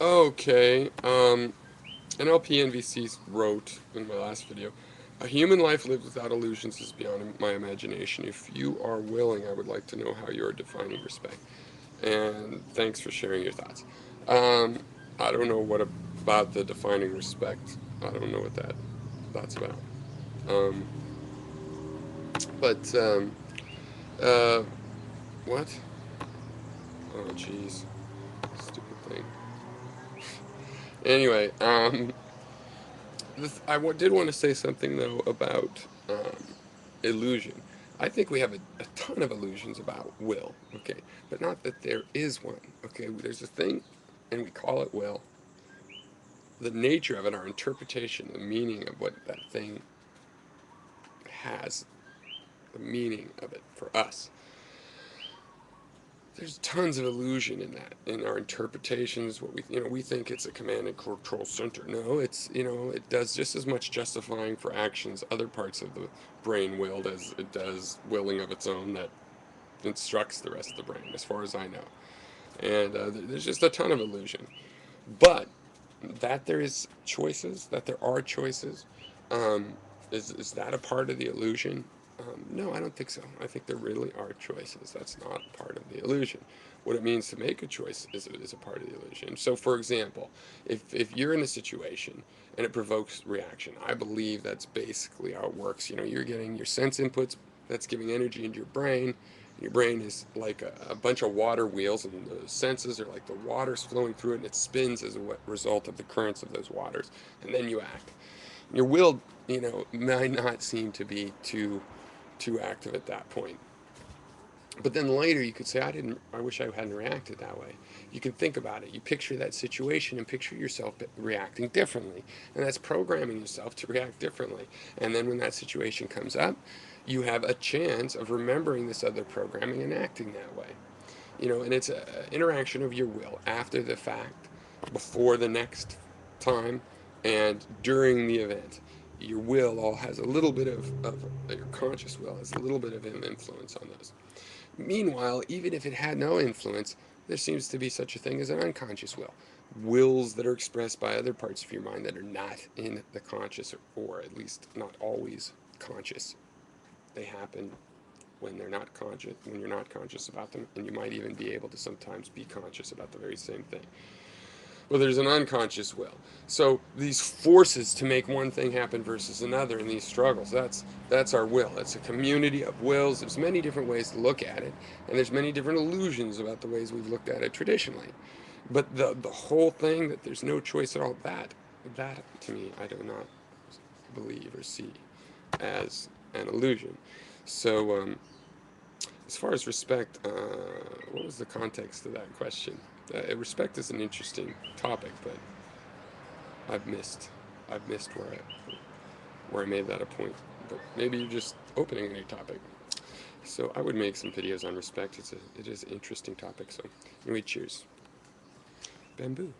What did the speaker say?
Okay, NLP wrote in my last video, a human life lived without illusions is beyond my imagination. If you are willing, I would like to know how you are defining respect. And thanks for sharing your thoughts. Um, I don't know what about the defining respect. I don't know what that's about. Um, but uh, what? Oh, jeez, stupid thing. Anyway, did want to say something though about illusion. I think we have a ton of illusions about will, okay, but not that there is one, okay. There's a thing, and we call it will. The nature of it, our interpretation, the meaning of what that thing has, the meaning of it for us. There's tons of illusion in that, in our interpretations. What we think it's a command and control center. No, it does just as much justifying for actions other parts of the brain willed as it does willing of its own that instructs the rest of the brain, as far as I know. And there's just a ton of illusion. But that there are choices, um, is that a part of the illusion? No, I don't think so. I think there really are choices. That's not part of the illusion. What it means to make a choice is a part of the illusion. So, for example, if you're in a situation and it provokes reaction, I believe that's basically how it works. You're getting your sense inputs that's giving energy into your brain. Your brain is like a bunch of water wheels, and the senses are like the water's flowing through it, and it spins as a result of the currents of those waters, and then you act. Your will, might not seem to be too active at that point. But then later you could say, I wish I hadn't reacted that way. You can think about it. You picture that situation and picture yourself reacting differently. And that's programming yourself to react differently. And then when that situation comes up, you have a chance of remembering this other programming and acting that way. And it's an interaction of your will after the fact, before the next time, and during the event. Your will all has a little bit of your conscious will has a little bit of an influence on those. Meanwhile, even if it had no influence, there seems to be such a thing as an unconscious will. Wills that are expressed by other parts of your mind that are not in the conscious, or at least not always conscious. They happen when you're not conscious about them, and you might even be able to sometimes be conscious about the very same thing. Well, there's an unconscious will. So these forces to make one thing happen versus another in these struggles, that's our will. It's a community of wills. There's many different ways to look at it, and there's many different illusions about the ways we've looked at it traditionally. But the whole thing that there's no choice at all, that to me I do not believe or see as an illusion. So as far as respect, what was the context of that question? Respect is an interesting topic, but I've missed I've missed where I made that a point. But maybe you're just opening a new topic. So I would make some videos on respect. It is an interesting topic. So anyway, cheers. Bamboo.